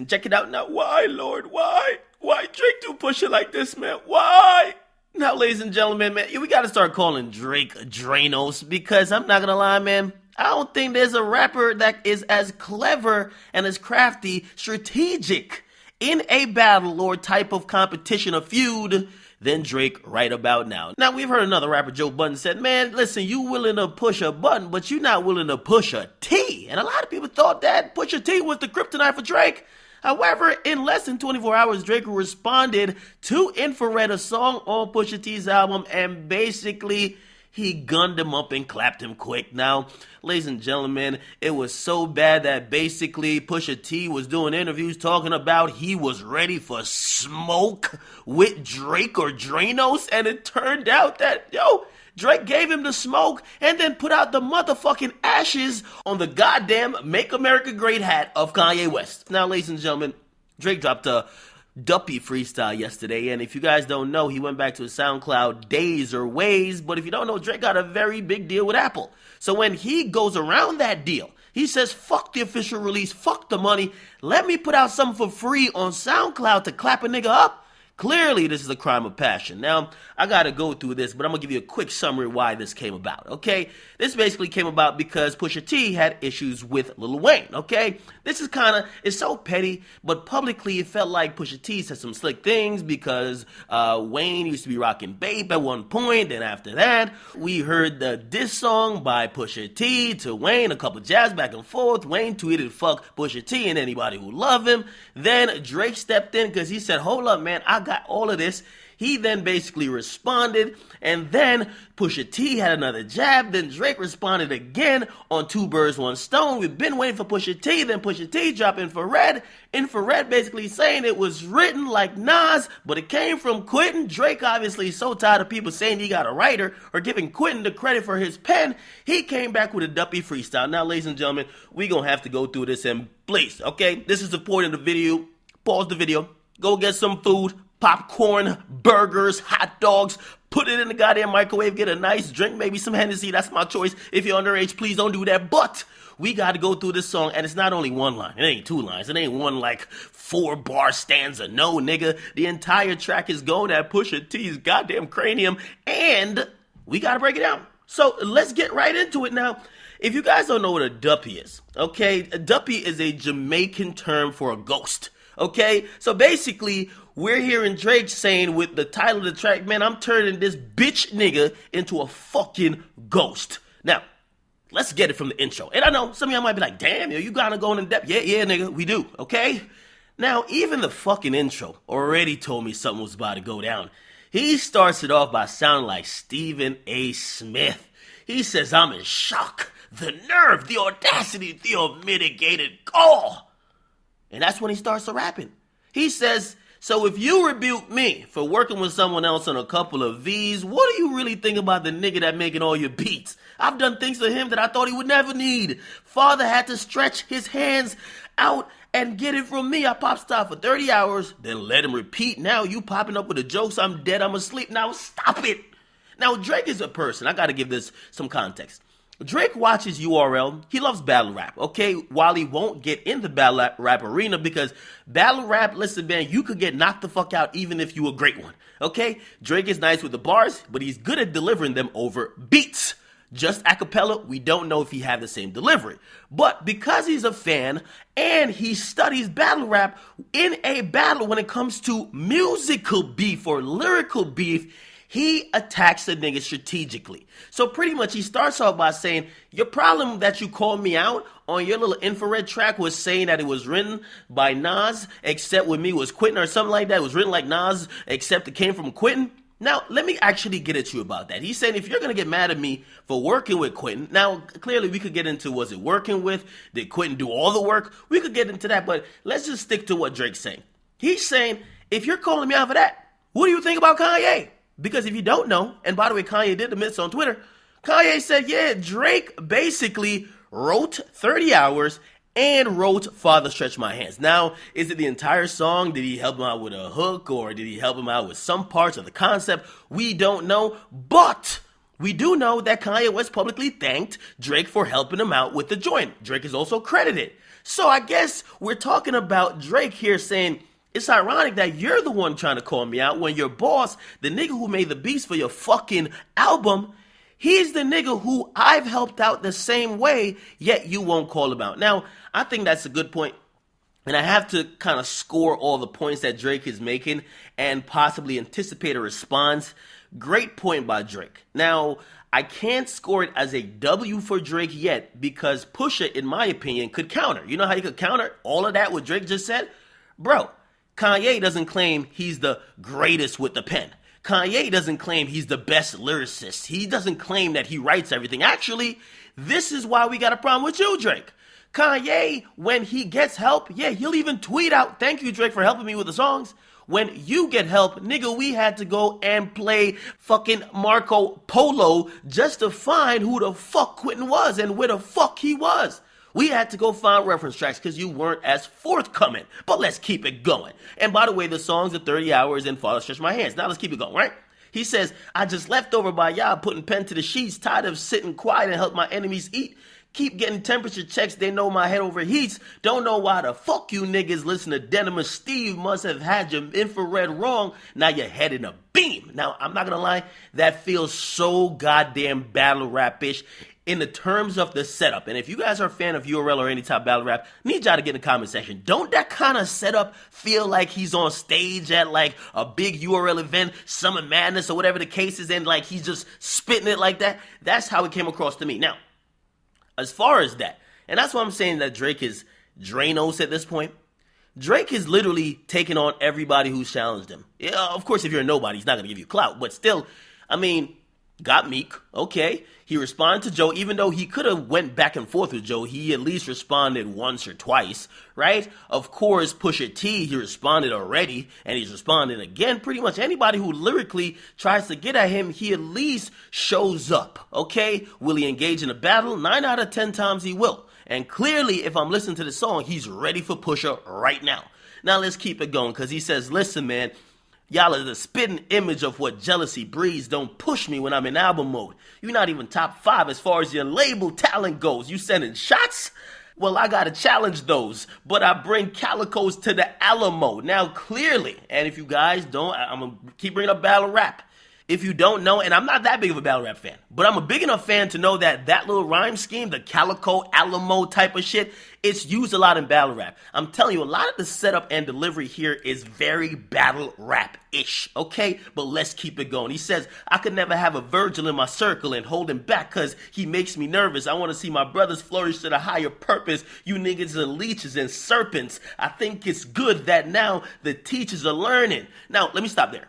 Check it out now. Why, Lord? Why? Why Drake do Pusha like this, man? Why? Now, ladies and gentlemen, man, we got to start calling Drake Dranos because I'm not going to lie, man. I don't think there's a rapper that is as clever and as crafty, strategic in a battle or type of competition or feud than Drake right about now. Now, we've heard another rapper, Joe Budden, said, man, listen, you willing to push a button, but you're not willing to push a T. And a lot of people thought that Pusha T was the kryptonite for Drake. However, in less than 24 hours, Drake responded to Infrared, a song on Pusha T's album, and basically he gunned him up and clapped him quick. Now, ladies and gentlemen, it was so bad that basically Pusha T was doing interviews talking about he was ready for smoke with Drake or Dranos, and it turned out that, Drake gave him the smoke and then put out the motherfucking ashes on the goddamn Make America Great hat of Kanye West. Now, ladies and gentlemen, Drake dropped a Duppy freestyle yesterday, and if you guys don't know, he went back to his SoundCloud days or ways, but if you don't know, Drake got a very big deal with Apple. So when he goes around that deal, he says, fuck the official release, fuck the money, let me put out something for free on SoundCloud to clap a nigga up. Clearly, this is a crime of passion. Now, I gotta go through this, but I'm gonna give you a quick summary of why this came about, okay? This basically came about because Pusha T had issues with Lil Wayne, okay? This is it's so petty, but publicly it felt like Pusha T said some slick things because Wayne used to be rocking Bape at one point, and after that, we heard the diss song by Pusha T to Wayne, a couple jabs back and forth. Wayne tweeted, fuck Pusha T and anybody who love him. Then Drake stepped in because he said, hold up, man, I got all of this. He then basically responded, and then Pusha T had another jab, then Drake responded again on Two Birds, One Stone. We've been waiting for Pusha T, then Pusha T dropped Infrared. Infrared basically saying it was written like Nas, but it came from Quentin. Drake obviously is so tired of people saying he got a writer or giving Quentin the credit for his pen, he came back with a Duppy freestyle. Now, ladies and gentlemen, we gonna have to go through this, and please, okay, this is the point of the video. Pause the video, go get some food, popcorn, burgers, hot dogs, put it in the goddamn microwave, get a nice drink, maybe some Hennessy, that's my choice. If you're underage, please don't do that. But we got to go through this song, and it's not only one line. It ain't two lines. It ain't one, 4-bar stanza. No, nigga. The entire track is going at Pusha T's goddamn cranium, and we got to break it down. So let's get right into it now. If you guys don't know what a Duppy is, okay, a Duppy is a Jamaican term for a ghost. Okay, so basically, we're hearing Drake saying with the title of the track, man, I'm turning this bitch nigga into a fucking ghost. Now, let's get it from the intro. And I know some of y'all might be like, damn, yo, you gotta go in depth. Yeah, nigga, we do, okay? Now, even the fucking intro already told me something was about to go down. He starts it off by sounding like Stephen A. Smith. He says, I'm in shock. The nerve, the audacity, the unmitigated gall. And that's when he starts to rapping. He says, so if you rebuke me for working with someone else on a couple of V's, what do you really think about the nigga that making all your beats? I've done things to him that I thought he would never need. Father had to stretch his hands out and get it from me. I pop star for 30 hours, then let him repeat. Now you popping up with the jokes, I'm dead, I'm asleep. Now stop it. Now Drake is a person. I got to give this some context. Drake watches URL. He loves battle rap, okay? While he won't get in the battle rap arena because battle rap, listen, man, you could get knocked the fuck out even if you a great one, okay? Drake is nice with the bars, but he's good at delivering them over beats. Just a cappella, we don't know if he had the same delivery. But because he's a fan and he studies battle rap, in a battle when it comes to musical beef or lyrical beef, he attacks the nigga strategically. So pretty much he starts off by saying, your problem that you called me out on your little Infrared track was saying that it was written by Nas, except with me was Quentin or something like that. It was written like Nas, except it came from Quentin. Now, let me actually get at you about that. He's saying if you're going to get mad at me for working with Quentin, now, clearly we could get into was it working with, did Quentin do all the work? We could get into that, but let's just stick to what Drake's saying. He's saying, if you're calling me out for that, what do you think about Kanye? Because if you don't know, and by the way, Kanye did admit this on Twitter, Kanye said, yeah, Drake basically wrote 30 hours and wrote Father Stretch My Hands. Now, is it the entire song? Did he help him out with a hook or did he help him out with some parts of the concept? We don't know, but we do know that Kanye West publicly thanked Drake for helping him out with the joint. Drake is also credited. So I guess we're talking about Drake here saying, it's ironic that you're the one trying to call me out when your boss, the nigga who made the beats for your fucking album, he's the nigga who I've helped out the same way, yet you won't call him out. Now, I think that's a good point. And I have to kind of score all the points that Drake is making and possibly anticipate a response. Great point by Drake. Now, I can't score it as a W for Drake yet because Pusha, in my opinion, could counter. You know how you could counter all of that what Drake just said? Bro, Kanye doesn't claim he's the greatest with the pen. Kanye doesn't claim he's the best lyricist. He doesn't claim that he writes everything. Actually, this is why we got a problem with you, Drake. Kanye, when he gets help, yeah, he'll even tweet out, thank you, Drake, for helping me with the songs. When you get help, nigga, we had to go and play fucking Marco Polo just to find who the fuck Quentin was and where the fuck he was. We had to go find reference tracks because you weren't as forthcoming. But let's keep it going. And by the way, the songs are 30 hours and Father Stretch My Hands. Now let's keep it going, right? He says, I just left over by y'all putting pen to the sheets, tired of sitting quiet and help my enemies eat. Keep getting temperature checks, they know my head overheats. Don't know why the fuck you niggas listen to Denim. Steve must have had your infrared wrong. Now your head in a beam. Now, I'm not gonna lie, that feels so goddamn battle rap-ish in the terms of the setup. And if you guys are a fan of URL or any type of battle rap, need y'all to get in the comment section. Don't that kind of setup feel like he's on stage at like a big URL event, Summer Madness or whatever the case is, and like he's just spitting it like that? That's how it came across to me. Now, as far as that, and that's why I'm saying that Drake is Drainos at this point. Drake is literally taking on everybody who's challenged him. Yeah, of course, if you're a nobody, he's not going to give you clout. But still, I mean, got Meek, okay. He responded to Joe, even though he could have went back and forth with Joe, he at least responded once or twice, right? Of course, Pusha T, he responded already, and he's responding again. Pretty much anybody who lyrically tries to get at him, he at least shows up, okay? Will he engage in a battle? 9 out of 10 times he will. And clearly, if I'm listening to the song, he's ready for Pusha right now. Now, let's keep it going, because he says, listen, man, y'all are the spitting image of what jealousy breeds. Don't push me when I'm in album mode. You're not even top 5 as far as your label talent goes. You sending shots? Well, I gotta challenge those, but I bring calicos to the Alamo. Now, clearly, and if you guys don't, I'm gonna keep bringing up battle rap. If you don't know, and I'm not that big of a battle rap fan, but I'm a big enough fan to know that that little rhyme scheme, the Calico, Alamo type of shit, it's used a lot in battle rap. I'm telling you, a lot of the setup and delivery here is very battle rap-ish, okay? But let's keep it going. He says, I could never have a Virgil in my circle and hold him back because he makes me nervous. I want to see my brothers flourish to the higher purpose. You niggas are leeches and serpents. I think it's good that now the teachers are learning. Now, let me stop there.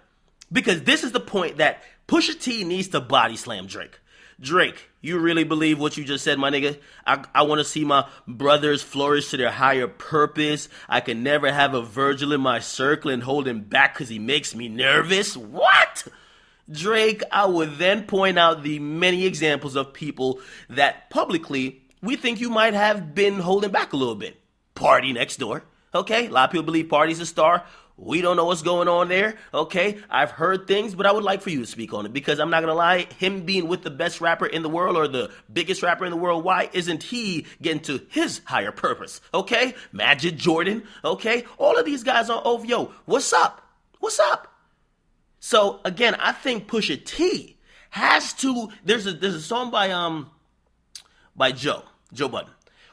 Because this is the point that Pusha T needs to body slam Drake. Drake, you really believe what you just said, my nigga? I want to see my brothers flourish to their higher purpose. I can never have a Virgil in my circle and hold him back because he makes me nervous. What? Drake, I would then point out the many examples of people that publicly we think you might have been holding back a little bit. Party next door. Okay, a lot of people believe Party's a star. We don't know what's going on there, okay? I've heard things, but I would like for you to speak on it because I'm not going to lie, him being with the best rapper in the world or the biggest rapper in the world, why isn't he getting to his higher purpose, okay? Magic Jordan, okay? All of these guys on OVO, what's up? What's up? So, again, I think Pusha T has to, there's a song by Joe Budden,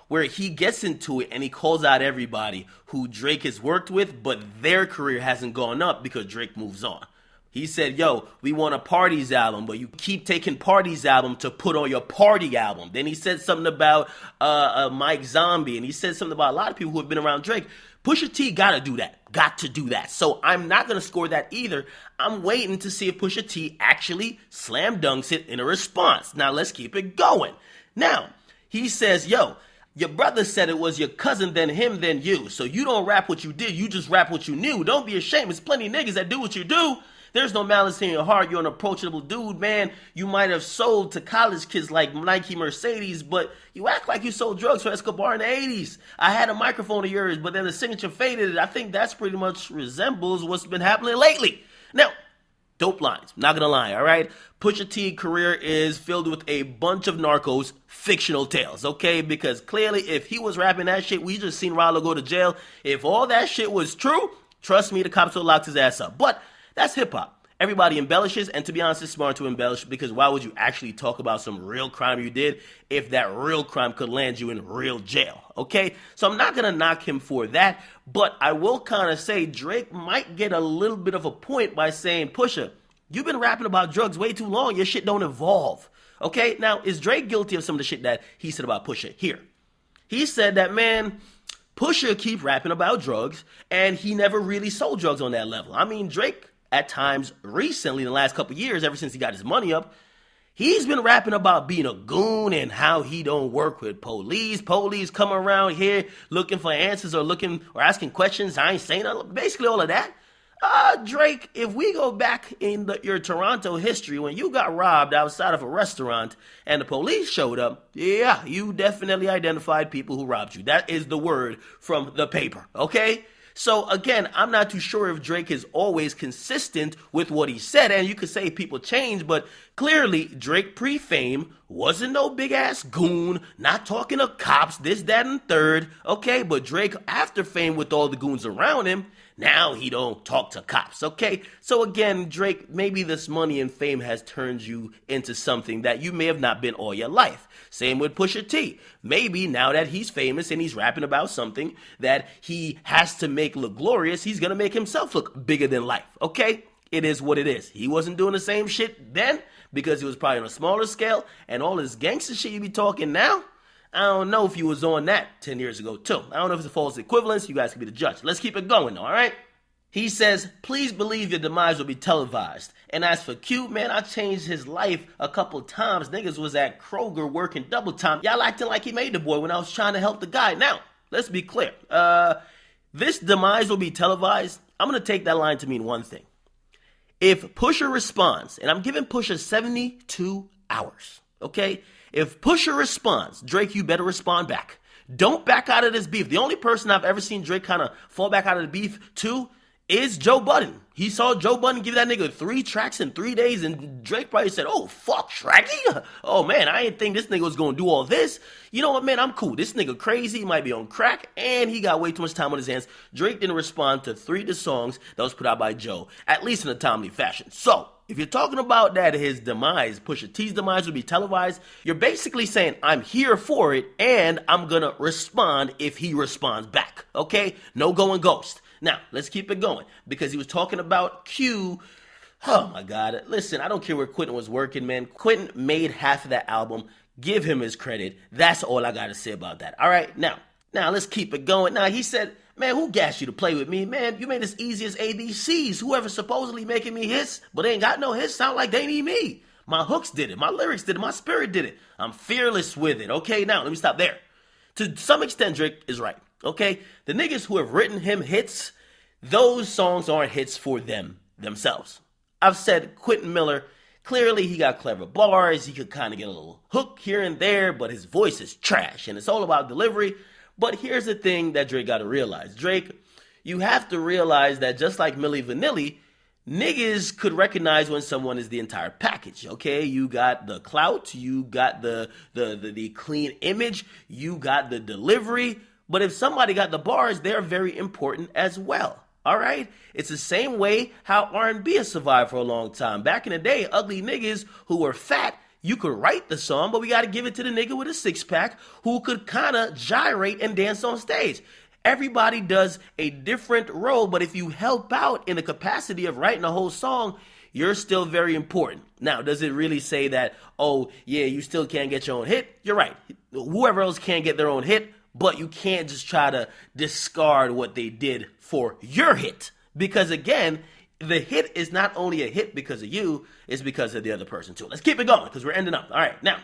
where he gets into it and he calls out everybody who Drake has worked with, but their career hasn't gone up because Drake moves on. He said, yo, we want a Parties album, but you keep taking Parties album to put on your Party album. Then he said something about Mike Zombie, and he said something about a lot of people who have been around Drake. Pusha T got to do that. So I'm not going to score that either. I'm waiting to see if Pusha T actually slam dunks it in a response. Now let's keep it going. Now, he says, yo, your brother said it was your cousin, then him, then you. So you don't rap what you did, you just rap what you knew. Don't be ashamed. There's plenty of niggas that do what you do. There's no malice in your heart. You're an approachable dude, man. You might have sold to college kids like Nike Mercedes, but you act like you sold drugs for Escobar in the 80s. I had a microphone of yours, but then the signature faded. I think that's pretty much resembles what's been happening lately. Now, Dope lines, not gonna lie, all right? Pusha T career is filled with a bunch of narcos fictional tales, okay? Because clearly if he was rapping that shit, we just seen Rollo go to jail. If all that shit was true, trust me, the cops would have locked his ass up. But that's hip-hop. Everybody embellishes, and to be honest, it's smart to embellish because why would you actually talk about some real crime you did if that real crime could land you in real jail, okay? So I'm not going to knock him for that, but I will kind of say Drake might get a little bit of a point by saying, Pusha, you've been rapping about drugs way too long, your shit don't evolve, okay? Now, is Drake guilty of some of the shit that he said about Pusha? Here. He said that, man, Pusha keep rapping about drugs, and he never really sold drugs on that level. I mean, Drake, at times recently, in the last couple of years, ever since he got his money up, he's been rapping about being a goon and how he don't work with police. Police come around here looking for answers or asking questions. I ain't saying nothing. Basically all of that. Drake, if we go back in your Toronto history, when you got robbed outside of a restaurant and the police showed up, yeah, you definitely identified people who robbed you. That is the word from the paper, okay? So again, I'm not too sure if Drake is always consistent with what he said, and you could say people change, but clearly Drake pre-fame wasn't no big-ass goon, not talking to cops, this, that, and third, okay? But Drake, after fame with all the goons around him, now he don't talk to cops, okay? So again, Drake, maybe this money and fame has turned you into something that you may have not been all your life. Same with Pusha T. Maybe now that he's famous and he's rapping about something that he has to make look glorious, he's gonna make himself look bigger than life, okay? It is what it is. He wasn't doing the same shit then because he was probably on a smaller scale, and all this gangster shit you be talking now, I don't know if he was on that 10 years ago, too. I don't know if it's a false equivalence. You guys can be the judge. Let's keep it going, all right? He says, please believe your demise will be televised. And as for Q, man, I changed his life a couple times. Niggas was at Kroger working double time. Y'all acting like he made the boy when I was trying to help the guy. Now, let's be clear. This demise will be televised. I'm going to take that line to mean one thing. If Pusha responds, and I'm giving Pusha 72 hours, okay? If Pusha responds, Drake, you better respond back. Don't back out of this beef. The only person I've ever seen Drake kind of fall back out of the beef to is Joe Budden. He saw Joe Budden give that nigga 3 tracks in 3 days, and Drake probably said, oh, fuck, Shraggy? Oh, man, I didn't think this nigga was going to do all this. You know what, man, I'm cool. This nigga crazy, he might be on crack, and he got way too much time on his hands. Drake didn't respond to 3 of the songs that was put out by Joe, at least in a timely fashion. So, if you're talking about that his demise, Pusha T's demise will be televised, you're basically saying, I'm here for it, and I'm gonna respond if he responds back, okay? No going ghost. Now, let's keep it going, because he was talking about Q. Oh my God, listen, I don't care where Quentin was working, man. Quentin made half of that album. Give him his credit. That's all I gotta say about that. All right, now let's keep it going. Now, he said, man, who gassed you to play with me? Man, you made this easy as ABCs. Whoever supposedly making me hits, but they ain't got no hits, sound like they need me. My hooks did it. My lyrics did it. My spirit did it. I'm fearless with it. Okay, now, let me stop there. To some extent, Drake is right. Okay? The niggas who have written him hits, those songs aren't hits for themselves. I've said Quentin Miller, clearly he got clever bars. He could kind of get a little hook here and there, but his voice is trash, and it's all about delivery. But here's the thing that Drake got to realize. Drake, you have to realize that just like Milli Vanilli, niggas could recognize when someone is the entire package, okay? You got the clout, you got the clean image, you got the delivery. But if somebody got the bars, they're very important as well, all right? It's the same way how R&B has survived for a long time. Back in the day, ugly niggas who were fat, you could write the song, but we got to give it to the nigga with a six-pack who could kind of gyrate and dance on stage. Everybody does a different role, but if you help out in the capacity of writing a whole song, you're still very important. Now, does it really say that, oh, yeah, you still can't get your own hit? You're right. Whoever else can't get their own hit, but you can't just try to discard what they did for your hit. Because, again, the hit is not only a hit because of you, it's because of the other person too. Let's keep it going because we're ending up. All right, now,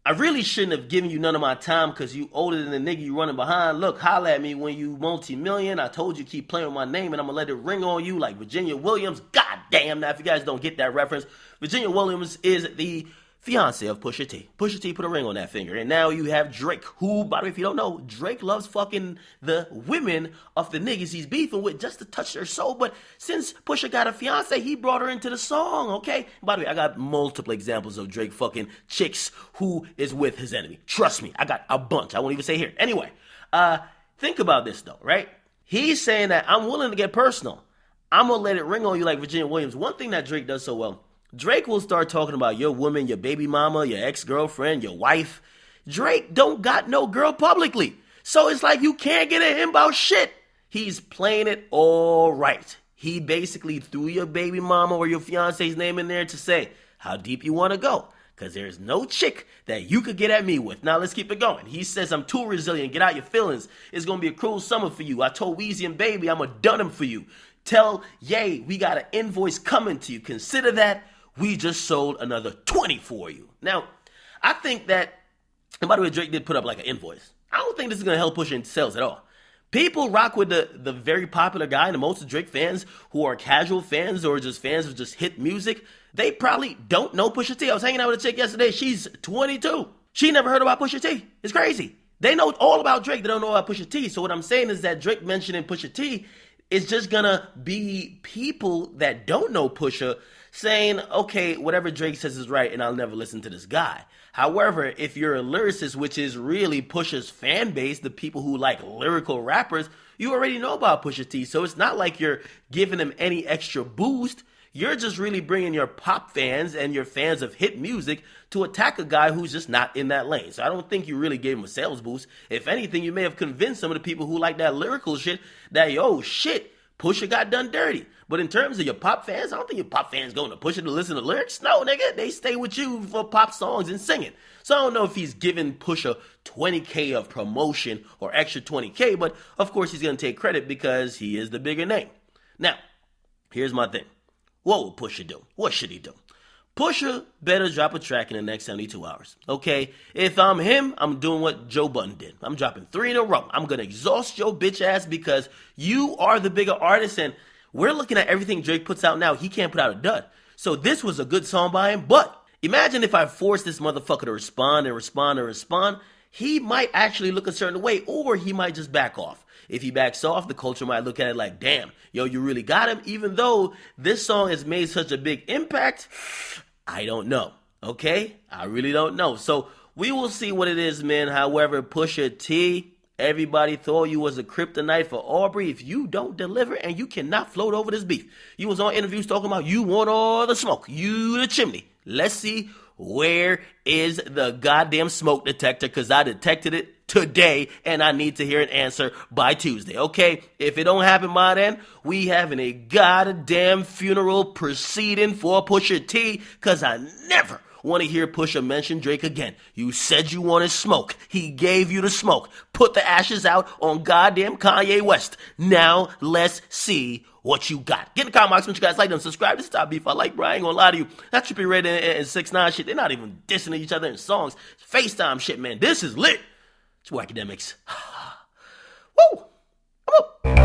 I really shouldn't have given you none of my time because you older than the nigga you running behind. Look, holla at me when you multi-million. I told you keep playing with my name and I'm going to let it ring on you like Virginia Williams. God damn, now if you guys don't get that reference, Virginia Williams is the fiance of Pusha T. Pusha T put a ring on that finger. And now you have Drake, who, by the way, if you don't know, Drake loves fucking the women of the niggas he's beefing with just to touch their soul. But since Pusha got a fiance, he brought her into the song, okay? By the way, I got multiple examples of Drake fucking chicks who is with his enemy. Trust me, I got a bunch. I won't even say here. Anyway, think about this though, right? He's saying that I'm willing to get personal. I'm going to let it ring on you like Virginia Williams. One thing that Drake does so well, Drake will start talking about your woman, your baby mama, your ex-girlfriend, your wife. Drake don't got no girl publicly. So it's like you can't get at him about shit. He's playing it all right. He basically threw your baby mama or your fiance's name in there to say how deep you want to go. Because there's no chick that you could get at me with. Now let's keep it going. He says, I'm too resilient. Get out your feelings. It's going to be a cruel summer for you. I told Weezy and Baby I'm going to done him for you. Tell Ye we got an invoice coming to you. Consider that. We just sold another 20 for you. Now, I think that, and by the way, Drake did put up like an invoice. I don't think this is going to help push into sales at all. People rock with the very popular guy, and the most of Drake fans who are casual fans or just fans of just hit music, they probably don't know Pusha T. I was hanging out with a chick yesterday. She's 22. She never heard about Pusha T. It's crazy. They know all about Drake. They don't know about Pusha T. So what I'm saying is that Drake mentioning Pusha T is just going to be people that don't know Pusha saying, okay, whatever Drake says is right, and I'll never listen to this guy. However, if you're a lyricist, which is really Pusha's fan base, the people who like lyrical rappers, you already know about Pusha T. So it's not like you're giving him any extra boost. You're just really bringing your pop fans and your fans of hit music to attack a guy who's just not in that lane. So I don't think you really gave him a sales boost. If anything, you may have convinced some of the people who like that lyrical shit that, yo, shit, Pusha got done dirty. But in terms of your pop fans, I don't think your pop fans going to Pusha to listen to lyrics. No, nigga, they stay with you for pop songs and singing. So I don't know if he's giving Pusha 20K of promotion or extra 20K, but of course he's going to take credit because he is the bigger name. Now, here's my thing. What will Pusha do? What should he do? Pusha better drop a track in the next 72 hours, okay? If I'm him, I'm doing what Joe Budden did. I'm dropping 3 in a row. I'm going to exhaust your bitch ass because you are the bigger artist, and we're looking at everything Drake puts out now. He can't put out a dud. So this was a good song by him, but imagine if I forced this motherfucker to respond and respond and respond. He might actually look a certain way, or he might just back off. If he backs off, the culture might look at it like, damn, yo, you really got him? Even though this song has made such a big impact, I don't know, okay? I really don't know. So we will see what it is, man. However, Pusha T, everybody thought you was a kryptonite for Aubrey. If you don't deliver and you cannot float over this beef. You was on interviews talking about you want all the smoke. You the chimney. Let's see, where is the goddamn smoke detector? Because I detected it today, and I need to hear an answer by Tuesday, okay? If it don't happen by then, we having a goddamn funeral proceeding for Pusha T, because I never want to hear Pusha mention Drake again. You said you wanted smoke. He gave you the smoke. Put the ashes out on goddamn Kanye West. Now, let's see what you got. Get in the comment box, make sure you guys like them, subscribe. This is Top Beef. I like, bro. I ain't gonna lie to you. That Trippie Red and 6ix9ine shit, they're not even dissing each other in songs. It's FaceTime shit, man. This is lit. It's Akademiks. Woo! Come on.